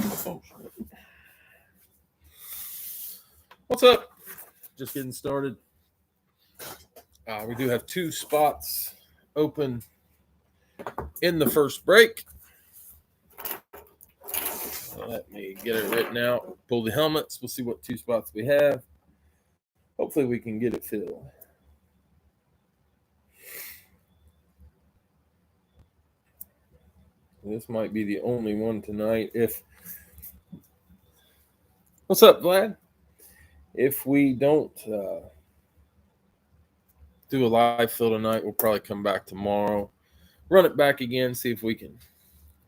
Oh, what's up? Just getting started. We do have 2 spots open in the first break. Let me get it written out. Pull the helmets. We'll see what 2 spots we have. Hopefully we can get it filled. This might be the only one tonight. What's up, Vlad? If we don't do a live fill tonight, we'll probably come back tomorrow, run it back again, see if we can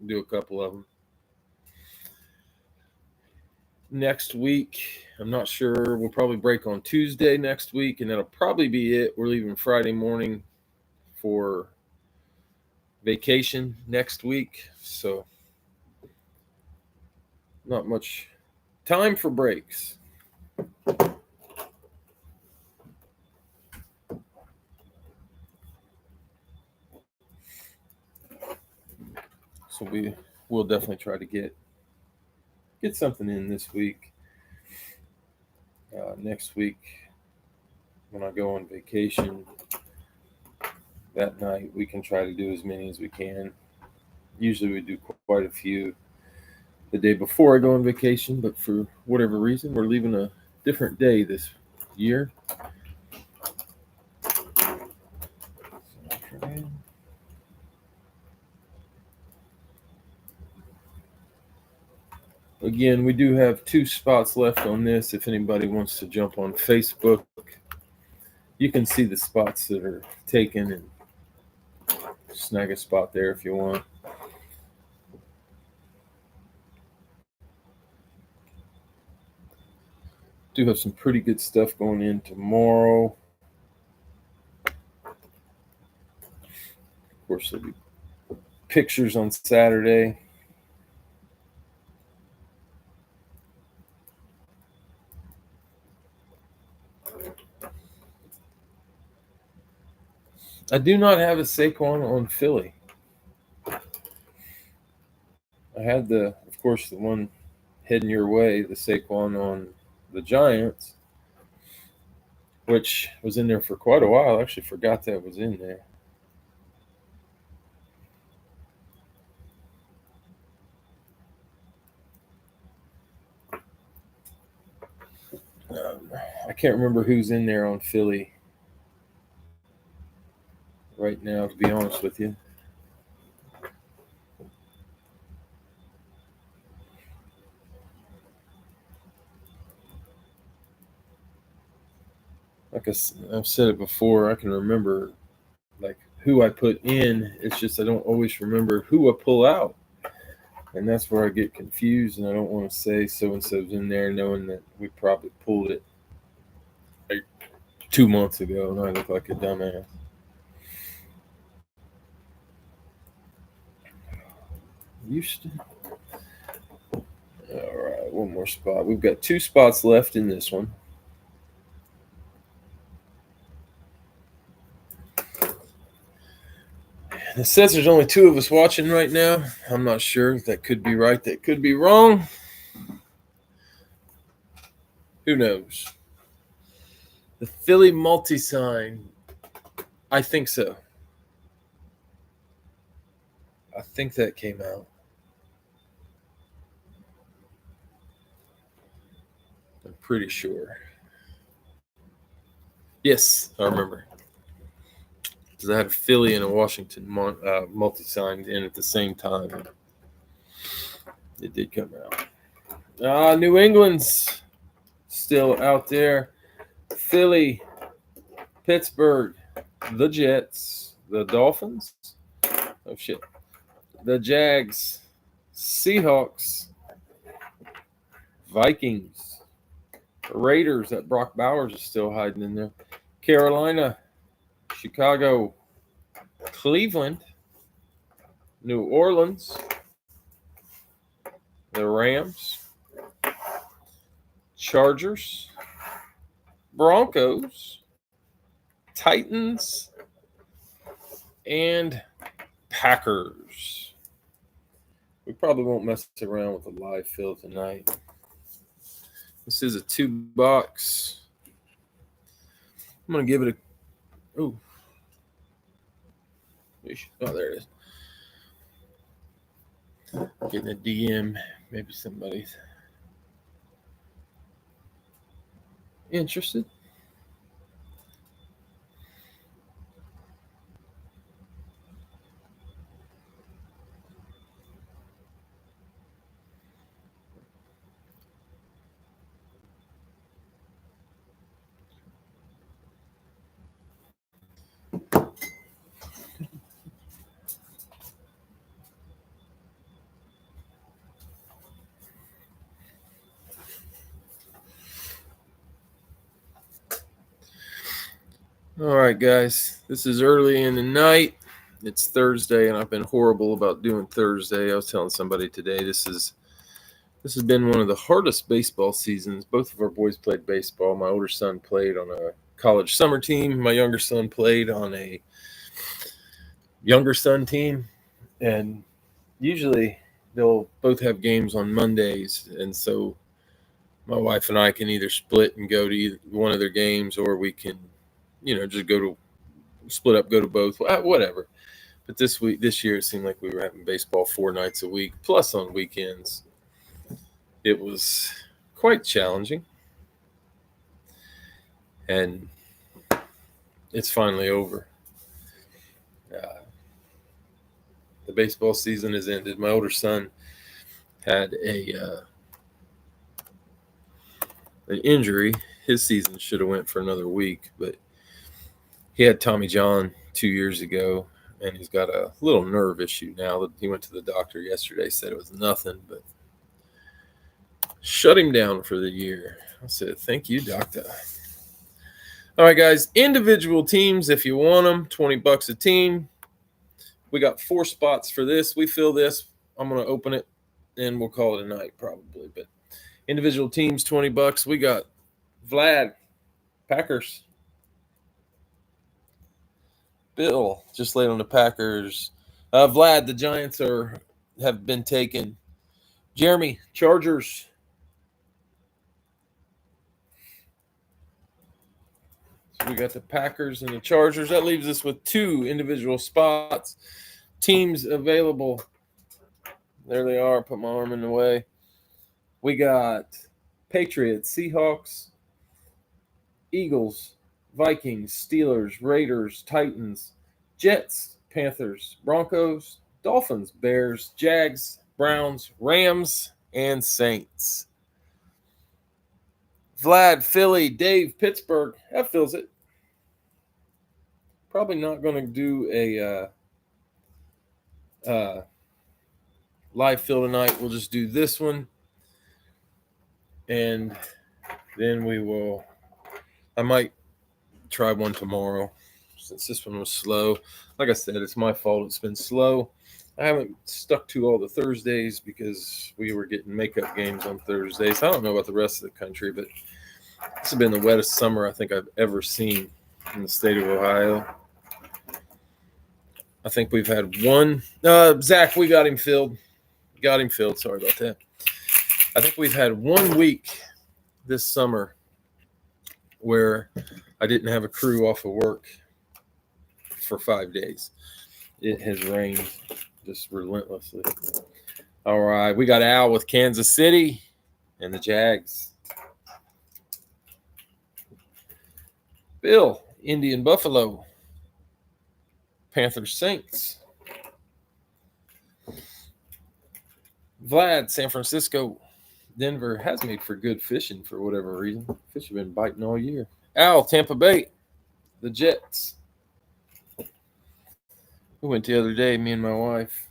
do a couple of them. Next week, I'm not sure. We'll probably break on Tuesday next week, and that'll probably be it. We're leaving Friday morning for vacation next week, so not much time for breaks. So we will definitely try to get something in this week. Next week, when I go on vacation, that night we can try to do as many as we can. Usually we do quite a few the day before I go on vacation, but for whatever reason, we're leaving a different day this year. Again, we do have 2 spots left on this. If anybody wants to jump on Facebook, you can see the spots that are taken and snag a spot there if you want. Do have some pretty good stuff going in tomorrow. Of course, there'll be pictures on Saturday. I do not have a Saquon on Philly. I had of course, the one heading your way, the Saquon on the Giants, which was in there for quite a while. I actually forgot that was in there. I can't remember who's in there on Philly right now, to be honest with you. Like I've said it before, I can remember like who I put in. It's just I don't always remember who I pull out. And that's where I get confused, and I don't want to say so-and-so's in there knowing that we probably pulled it like 2 months ago, and I look like a dumbass. Houston. All right, one more spot. We've got 2 spots left in this one. It says there's only 2 of us watching right now. I'm not sure. That could be right. That could be wrong. Who knows? The Philly multi-sign. I think so. I think that came out. I'm pretty sure. Yes, I remember. Because I had a Philly and a Washington multi-signed in at the same time. It did come out. New England's still out there. Philly, Pittsburgh, the Jets, the Dolphins. Oh, shit. The Jags, Seahawks, Vikings, Raiders. That Brock Bowers is still hiding in there. Carolina, Chicago, Cleveland, New Orleans, the Rams, Chargers, Broncos, Titans, and Packers. We probably won't mess around with the live fill tonight. This is a 2-box. I'm going to give it a... Oh, there it is. Getting a DM. Maybe somebody's interested. All right, guys. This is early in the night. It's Thursday, and I've been horrible about doing Thursday. I was telling somebody today this has been one of the hardest baseball seasons. Both of our boys played baseball. My older son played on a college summer team. My younger son played on a younger son team. And usually they'll both have games on Mondays. And so my wife and I can either split and go to either one of their games, or we can, just split up, go to both, whatever. But this year, it seemed like we were having baseball 4 nights a week, plus on weekends. It was quite challenging. And it's finally over. The baseball season has ended. My older son had an injury. His season should have went for another week, but he had Tommy John 2 years ago, and he's got a little nerve issue now. He went to the doctor yesterday, said it was nothing, but shut him down for the year. I said, thank you, doctor. All right, guys, individual teams, if you want them, $20 a team. We got 4 spots for this. We fill this. I'm going to open it, and we'll call it a night probably. But individual teams, $20. We got Vlad, Packers. Bill, just laid on the Packers. Vlad, the Giants have been taken. Jeremy, Chargers. So we got the Packers and the Chargers. That leaves us with 2 individual spots. Teams available. There they are. Put my arm in the way. We got Patriots, Seahawks, Eagles, Vikings, Steelers, Raiders, Titans, Jets, Panthers, Broncos, Dolphins, Bears, Jags, Browns, Rams, and Saints. Vlad, Philly, Dave, Pittsburgh. That fills it. Probably not going to do a live fill tonight. We'll just do this one. And then I might try one tomorrow since this one was slow. Like I said, it's my fault. It's been slow. I haven't stuck to all the Thursdays because we were getting makeup games on Thursdays. I don't know about the rest of the country, but this has been the wettest summer I think I've ever seen in the state of Ohio. I think we've had one. Zach, we got him filled. Sorry about that. I think we've had 1 week this summer where I didn't have a crew off of work for 5 days. It has rained just relentlessly. All right, we got Al with Kansas City and the Jags. Bill, Indian Buffalo. Panthers, Saints. Vlad, San Francisco. Denver has made for good fishing for whatever reason. Fish have been biting all year. Al, Tampa Bay. The Jets. We went the other day, me and my wife.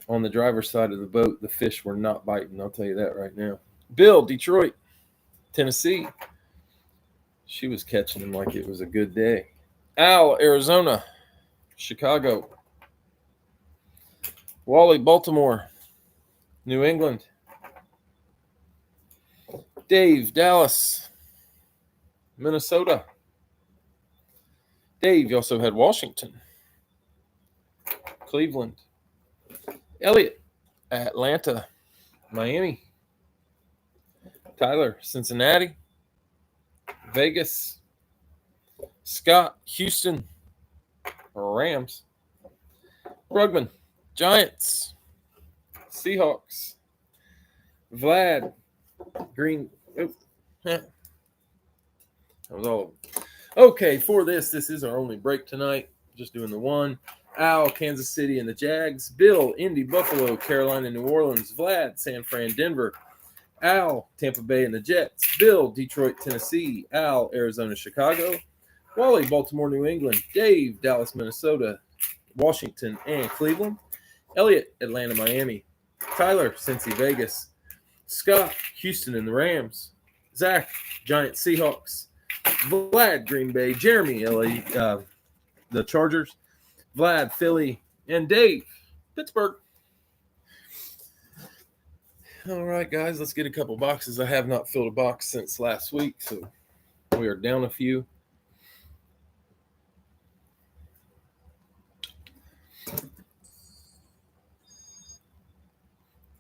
On the driver's side of the boat, the fish were not biting. I'll tell you that right now. Bill, Detroit. Tennessee. She was catching them like it was a good day. Al, Arizona. Chicago. Wally, Baltimore. New England. Dave, Dallas. Minnesota. Dave, you also had Washington. Cleveland. Elliot, Atlanta, Miami. Tyler, Cincinnati. Vegas. Scott, Houston. Rams. Brugman, Giants. Seahawks. Vlad, Green. Oh, that was all of them. Okay, for this is our only break tonight. Just doing the one. Al, Kansas City and the Jags. Bill, Indy, Buffalo, Carolina, New Orleans. Vlad, San Fran, Denver. Al, Tampa Bay and the Jets. Bill, Detroit, Tennessee. Al, Arizona, Chicago. Wally, Baltimore, New England. Dave, Dallas, Minnesota. Washington and Cleveland. Elliot, Atlanta, Miami. Tyler, Cincy, Vegas. Scott, Houston and the Rams. Zach, Giants, Seahawks. Vlad, Green Bay. Jeremy, LA, the Chargers. Vlad, Philly. And Dave, Pittsburgh. All right, guys, let's get a couple boxes. I have not filled a box since last week, so we are down a few.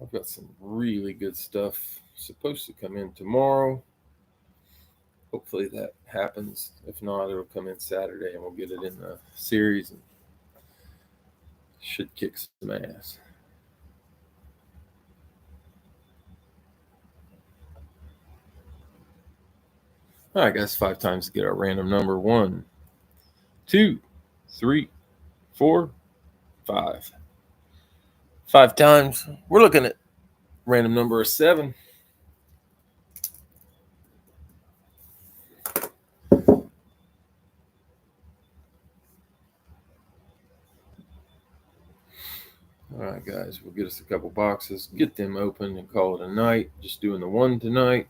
I've got some really good stuff supposed to come in tomorrow. Hopefully that happens. If not, it'll come in Saturday and we'll get it in the series and should kick some ass. All right, guys, 5 times to get our random number. 1, 2, 3, 4, 5. 5 times. We're looking at random number 7. All right, guys, we'll get us a couple boxes, get them open, and call it a night. Just doing the one tonight,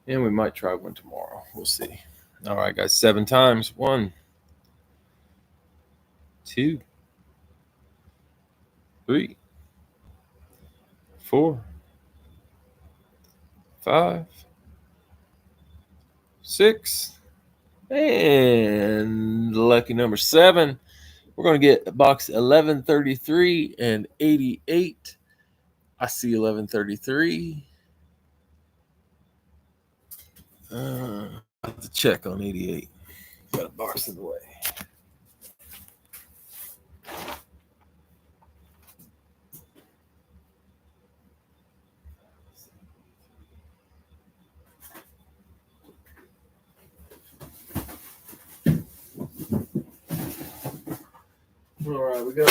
and we might try one tomorrow. We'll see. All right, guys, 7 times. 1, 2, 3, 4, 5, 6, and lucky number 7. We're going to get box 1133 and 88. I see 1133. I have to check on 88. Got a box in the way. All right, we got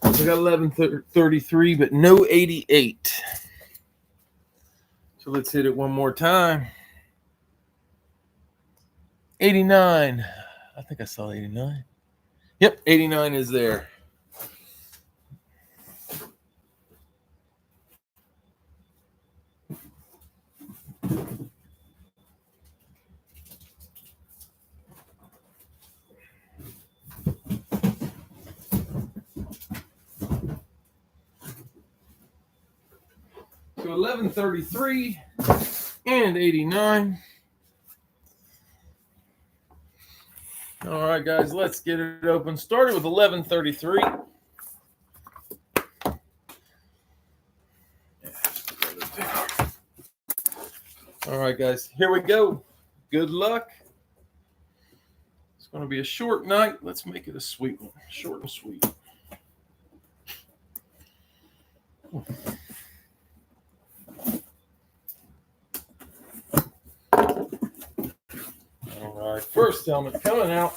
1133, but no 88. So let's hit it one more time. 89. I think I saw 89. Yep, 89 is there. So 1133 and 89. All right, guys, let's get it open. Started with 1133. All right, guys, here we go. Good luck. It's going to be a short night. Let's make it a sweet one. Short and sweet. All right, first helmet coming out.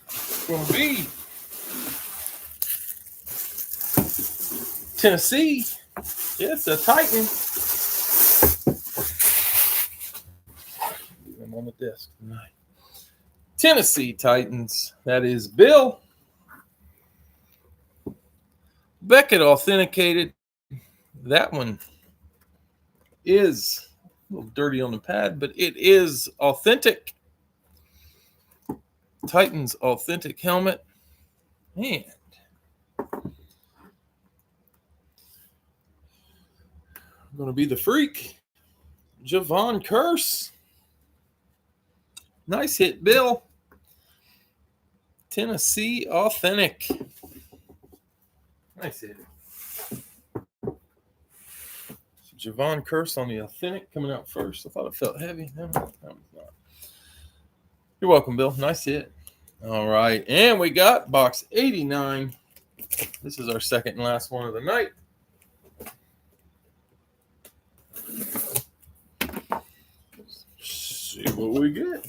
It's going to be Tennessee. It's a Titan. I'm on the desk tonight. Tennessee Titans. That is Bill. Beckett authenticated. That one is a little dirty on the pad, but it is authentic. Titans authentic helmet. And going to be the freak, Javon Curse. Nice hit, Bill. Tennessee Authentic. Nice hit. Javon Curse on the Authentic coming out first. I thought it felt heavy. No, it's not. You're welcome, Bill. Nice hit. All right. And we got box 89. This is our second and last one of the night. See what we get.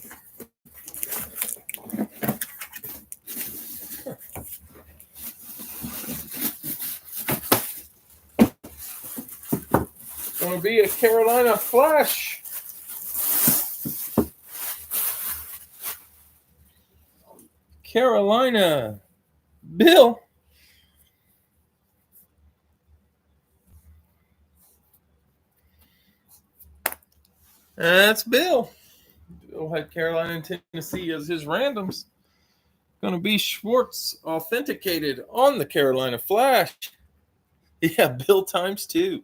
It's going to be a Carolina Flash. Carolina. Bill. That's Bill. Bill had Carolina and Tennessee as his randoms. Going to be Schwartz authenticated on the Carolina Flash. Yeah, Bill times 2.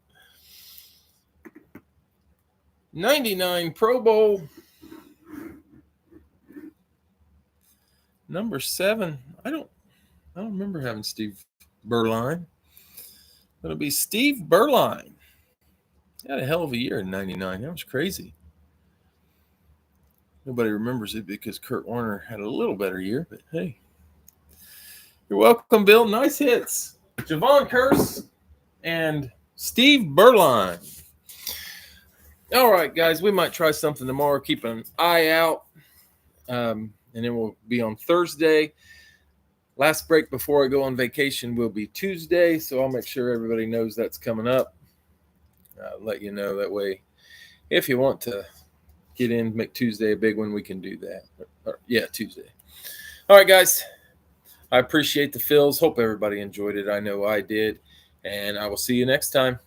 99 Pro Bowl. Number 7. I don't remember having Steve Berline. It'll be Steve Berline. He had a hell of a year in 99. That was crazy. Nobody remembers it because Kurt Warner had a little better year, but hey. You're welcome, Bill. Nice hits. Javon Curse and Steve Berline. All right, guys, we might try something tomorrow. Keep an eye out. And then we'll be on Thursday. Last break before I go on vacation will be Tuesday, so I'll make sure everybody knows that's coming up. I'll let you know that way. If you want to get in, make Tuesday a big one, we can do that. Tuesday. All right, guys. I appreciate the fills. Hope everybody enjoyed it. I know I did. And I will see you next time.